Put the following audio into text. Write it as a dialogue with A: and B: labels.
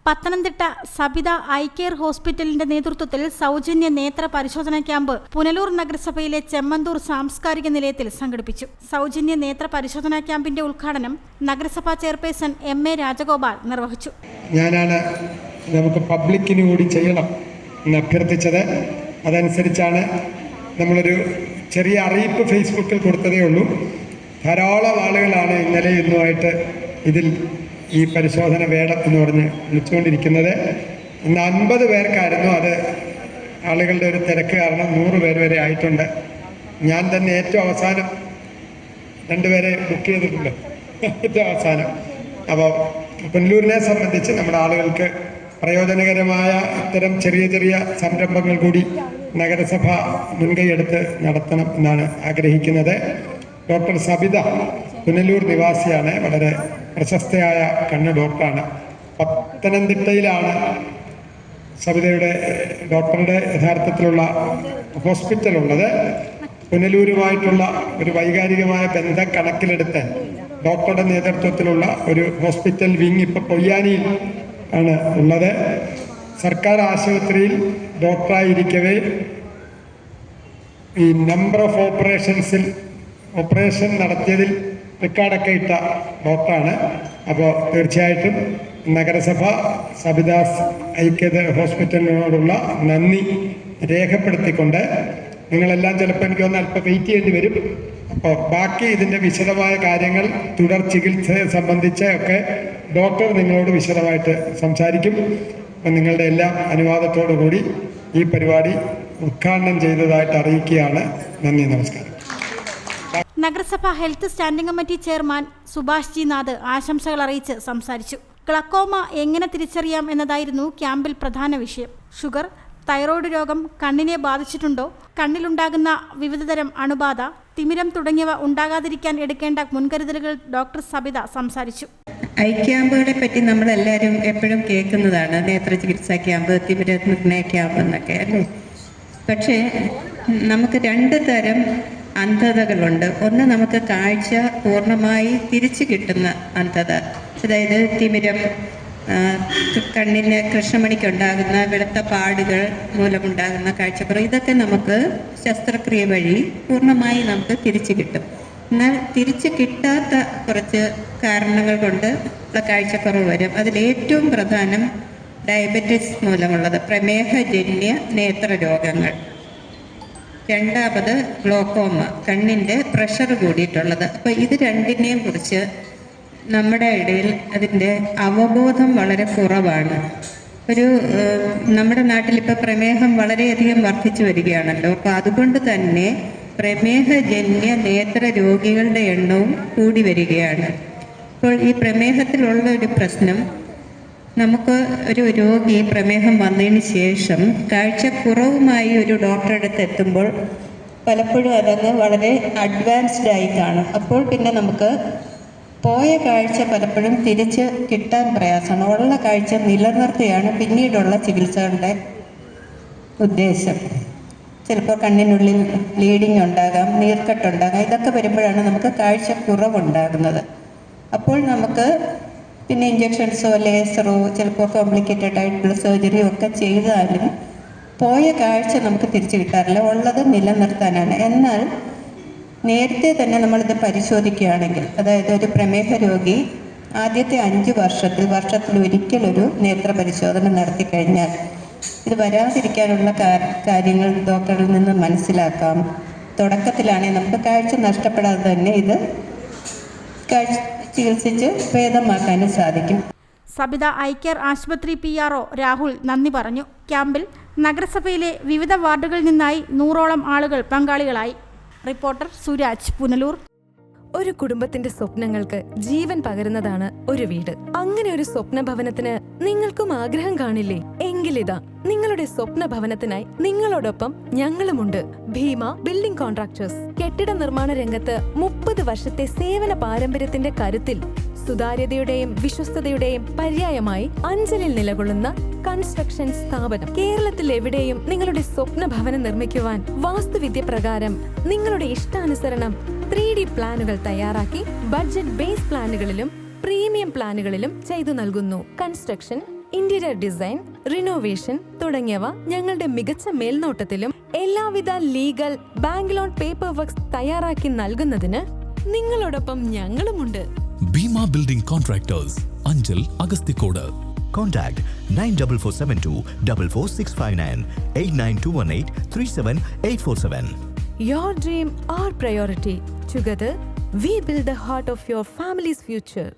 A: Pathanamthitta Sabitha eye care ഹോസ്പിറ്റലിന്റെ നേതൃത്വത്തിൽ സൗജന്യ നേത്ര പരിശോധന ക്യാമ്പ് പുനലൂർ നഗരസഭയിലെ ചെമ്മന്തൂർ സാംസ്കാരിക നിലയത്തിൽ സംഘടിപ്പിച്ചു. സൗജന്യ നേത്ര പരിശോധന ക്യാമ്പിന്റെ ഉദ്ഘാടനം നഗരസഭാ ചെയർപേഴ്സൺ എം.എ. രാജഗോപാൽ നിർവഹിച്ചു.
B: ഞാനാണ് നമുക്ക് പബ്ലിക്കിന് കൂടി ചെയ്യണം എന്ന് അഭ്യർത്ഥിച്ചത്. അതനുസരിച്ചാണ് നമ്മളൊരു ചെറിയ അറിയിപ്പ് ഫേസ്ബുക്കിൽ കൊടുത്തതേ ഉള്ളൂ. ധാരാളം ആളുകളാണ് ഇന്നലെ ഇന്നുമായിട്ട് ഇതിൽ ഈ പരിശോധന വേണം എന്ന് പറഞ്ഞ് വിളിച്ചുകൊണ്ടിരിക്കുന്നത്. ഇന്ന് 50 പേർക്കായിരുന്നു. അത് ആളുകളുടെ ഒരു തിരക്ക് കാരണം 100 പേര് വരെ ആയിട്ടുണ്ട്. ഞാൻ തന്നെ ഏറ്റവും അവസാനം 2 പേരെ ബുക്ക് ചെയ്തിട്ടുണ്ട്, ഏറ്റവും അവസാനം. അപ്പോൾ പുനലൂരിനെ സംബന്ധിച്ച് നമ്മുടെ ആളുകൾക്ക് പ്രയോജനകരമായ ഇത്തരം ചെറിയ ചെറിയ സംരംഭങ്ങൾ കൂടി നഗരസഭ മുൻകൈയെടുത്ത് നടത്തണം എന്നാണ് ആഗ്രഹിക്കുന്നത്. ഡോക്ടർ സബിത പുനലൂർ നിവാസിയാണ്. വളരെ പ്രശസ്തയായ കണ്ണ് ഡോക്ടറാണ്. പത്തനംതിട്ടയിലാണ് സബിതയുടെ ഡോക്ടറുടെ യഥാർത്ഥത്തിലുള്ള ഹോസ്പിറ്റലുള്ളത്. പുനലൂരുമായിട്ടുള്ള ഒരു വൈകാരികമായ ബന്ധം കണക്കിലെടുത്ത് ഡോക്ടറുടെ നേതൃത്വത്തിലുള്ള ഒരു ഹോസ്പിറ്റൽ വിങ് ഇപ്പോൾ പൊയ്യാനിയിൽ ആണ് ഉള്ളത്. സർക്കാർ ആശുപത്രിയിൽ ഡോക്ടറായിരിക്കവേ ഈ നമ്പർ ഓഫ് ഓപ്പറേഷൻ നടത്തിയതിൽ റെക്കോർഡൊക്കെ ഇട്ട ഡോക്ടറാണ്. അപ്പോൾ തീർച്ചയായിട്ടും നഗരസഭ സബിദാസ് ഐക്യത ഹോസ്പിറ്റലിനോടുള്ള നന്ദി രേഖപ്പെടുത്തിക്കൊണ്ട് നിങ്ങളെല്ലാം ചിലപ്പോൾ എനിക്കൊന്ന് അല്പം വെയിറ്റ് ചെയ്യേണ്ടി വരും. അപ്പോൾ ബാക്കി ഇതിൻ്റെ വിശദമായ കാര്യങ്ങൾ തുടർ ചികിത്സയെ സംബന്ധിച്ച് ഒക്കെ ഡോക്ടർ നിങ്ങളോട് വിശദമായിട്ട് സംസാരിക്കും. അപ്പം നിങ്ങളുടെ എല്ലാ അനുവാദത്തോടു കൂടി ഈ പരിപാടി ഉദ്ഘാടനം ചെയ്തതായിട്ട് അറിയിക്കുകയാണ്. നന്ദി, നമസ്കാരം.
A: നഗരസഭ health standing committee chairman Subhash G Nath ആശംസകൾ അറിയിച്ച് സംസാരിച്ചു. ഗ്ലക്കോമ എങ്ങനെ തിരിച്ചറിയാം എന്നതായിരുന്നു ക്യാമ്പിൽ പ്രധാന വിഷയം. ഷുഗർ, തൈറോയ്ഡ് രോഗം കണ്ണിനെ ബാധിച്ചിട്ടുണ്ടോ, കണ്ണിലുണ്ടാകുന്ന വിവിധതരം അണുബാധ, തിമിരം തുടങ്ങിയവ ഉണ്ടാകാതിരിക്കാൻ എടുക്കേണ്ട മുൻകരുതലുകൾ ഡോക്ടർ സബിത സംസാരിച്ചു.
C: ഐ ക്യാമ്പുകളെ പറ്റി നമ്മളെല്ലാവരും എപ്പോഴും കേൾക്കുന്നതാണ്. നേത്ര ചികിത്സാ ക്യാമ്പ്, തിമിര നിർണയ ക്യാമ്പ് എന്നൊക്കെ അല്ലേ. പക്ഷേ നമുക്ക് 2 തരം അന്ധതകളുണ്ട്. ഒന്ന് നമുക്ക് കാഴ്ച പൂർണ്ണമായി തിരിച്ചു കിട്ടുന്ന അന്ധത, അതായത് തിമിരം, കണ്ണിന് കൃഷ്ണമണിക്കുണ്ടാകുന്ന വെളുത്ത പാടുകൾ മൂലമുണ്ടാകുന്ന കാഴ്ചക്കുറവ്. ഇതൊക്കെ നമുക്ക് ശസ്ത്രക്രിയ വഴി പൂർണ്ണമായി നമുക്ക് തിരിച്ചു കിട്ടും. എന്നാൽ തിരിച്ചു കിട്ടാത്ത കുറച്ച് കാരണങ്ങൾ കൊണ്ട് ഉള്ള കാഴ്ചക്കുറവ് വരും. അതിലേറ്റവും പ്രധാനം ഡയബറ്റിസ് മൂലമുള്ളത്, പ്രമേഹജന്യ നേത്രരോഗങ്ങൾ. രണ്ടാമത് ഗ്ലോക്കോമ, കണ്ണിൻ്റെ പ്രഷർ കൂടിയിട്ടുള്ളത്. അപ്പോൾ ഇത് രണ്ടിനെയും കുറിച്ച് നമ്മുടെ ഇടയിൽ അതിൻ്റെ അവബോധം വളരെ കുറവാണ്. നമ്മുടെ നാട്ടിലിപ്പോൾ പ്രമേഹം വളരെയധികം വർദ്ധിച്ചു വരികയാണല്ലോ. അപ്പോൾ അതുകൊണ്ട് തന്നെ പ്രമേഹജന്യ നേത്ര രോഗികളുടെ എണ്ണവും കൂടി വരികയാണ്. അപ്പോൾ ഈ പ്രമേഹത്തിലുള്ള ഒരു പ്രശ്നം, നമുക്ക് ഒരു രോഗി പ്രമേഹം വന്നതിന് ശേഷം കാഴ്ചക്കുറവുമായി ഒരു ഡോക്ടറുടെ അടുത്ത് എത്തുമ്പോൾ പലപ്പോഴും അതങ്ങ് വളരെ അഡ്വാൻസ്ഡ് ആയി കാണും. അപ്പോൾ പിന്നെ നമുക്ക് പോയ കാഴ്ച പലപ്പോഴും തിരിച്ച് കിട്ടാൻ പ്രയാസമാണ്. ഉള്ള കാഴ്ച നിലനിർത്തിയാണ് പിന്നീടുള്ള ചികിത്സകളുടെ ഉദ്ദേശം. ചിലപ്പോൾ കണ്ണിനുള്ളിൽ ബ്ലീഡിങ് ഉണ്ടാകാം, നീർക്കെട്ടുണ്ടാകാം. ഇതൊക്കെ വരുമ്പോഴാണ് നമുക്ക് കാഴ്ചക്കുറവുണ്ടാകുന്നത്. അപ്പോൾ നമുക്ക് പിന്നെ ഇഞ്ചക്ഷൻസോ ലേസറോ ചിലപ്പോൾ കോംപ്ലിക്കേറ്റഡ് ആയിട്ടുള്ള സർജറിയോ ഒക്കെ ചെയ്താലും പോയ കാഴ്ച നമുക്ക് തിരിച്ചു കിട്ടാറില്ല. ഉള്ളത് നിലനിർത്താനാണ്. എന്നാൽ നേരത്തെ തന്നെ നമ്മളിത് പരിശോധിക്കുകയാണെങ്കിൽ, അതായത് ഒരു പ്രമേഹ രോഗി ആദ്യത്തെ 5 വർഷത്തിൽ ഒരിക്കലൊരു നേത്ര പരിശോധന നടത്തി കഴിഞ്ഞാൽ ഇത് വരാതിരിക്കാനുള്ള കാര്യങ്ങൾ ഡോക്ടറിൽ നിന്ന് മനസ്സിലാക്കാം. തുടക്കത്തിലാണെങ്കിൽ നമുക്ക് കാഴ്ച നഷ്ടപ്പെടാതെ തന്നെ ഇത് ചികിത്സിച്ച് ഭേദമാക്കാനും സാധിക്കും.
A: സബിത ഐ കെയർ ആശുപത്രി PRO രാഹുൽ നന്ദി പറഞ്ഞു. ക്യാമ്പിൽ നഗരസഭയിലെ വിവിധ വാർഡുകളിൽ നിന്നായി 100ഓളം ആളുകൾ പങ്കാളികളായി. റിപ്പോർട്ടർ സുരാജ്, പുനലൂർ.
D: ഒരു കുടുംബത്തിന്റെ സ്വപ്നങ്ങൾക്ക് ജീവൻ പകരുന്നതാണ് ഒരു വീട്. അങ്ങനെ ഒരു സ്വപ്ന ഭവനത്തിന് നിങ്ങൾക്കും ആഗ്രഹം കാണില്ലേ? എങ്കിലിതാ നിങ്ങളുടെ സ്വപ്ന ഭവനത്തിനായി നിങ്ങളോടൊപ്പം ഞങ്ങളുമുണ്ട്. Bhima building contractors. കെട്ടിട നിർമ്മാണ രംഗത്ത് 30 വർഷത്തെ സേവന പാരമ്പര്യത്തിന്റെ കരുത്തിൽ സുതാര്യതയുടെയും വിശ്വസ്തതയുടെയും പര്യായമായി അഞ്ചലിൽ നിലകൊള്ളുന്ന കൺസ്ട്രക്ഷൻ സ്ഥാപനം. കേരളത്തിൽ എവിടെയും നിങ്ങളുടെ സ്വപ്ന ഭവനം നിർമ്മിക്കുവാൻ വാസ്തുവിദ്യ പ്രകാരം നിങ്ങളുടെ ഇഷ്ടാനുസരണം 3D പ്ലാനുകൾ തയ്യാറാക്കി ബഡ്ജറ്റ് ബേസ് പ്ലാനുകളിലും പ്രീമിയം പ്ലാനുകളിലും ചെയ്തു നൽകുന്നു. കൺസ്ട്രക്ഷൻ, ഇന്റീരിയർ ഡിസൈൻ, റിനോവേഷൻ തുടങ്ങിയവ ഞങ്ങളുടെ മികച്ച മേൽനോട്ടത്തിലും എല്ലാവിധ legal, bank loan paper works തയ്യാറാക്കി നൽകുന്നതിന് നിങ്ങളോടൊപ്പം ഞങ്ങളുമുണ്ട്.
E: Bima Building Contractors, Anjal, Agastikoda.
F: Contact 94472 44659 89218 37847.
D: Your dream, our priority. Together, we build the heart of your family's future.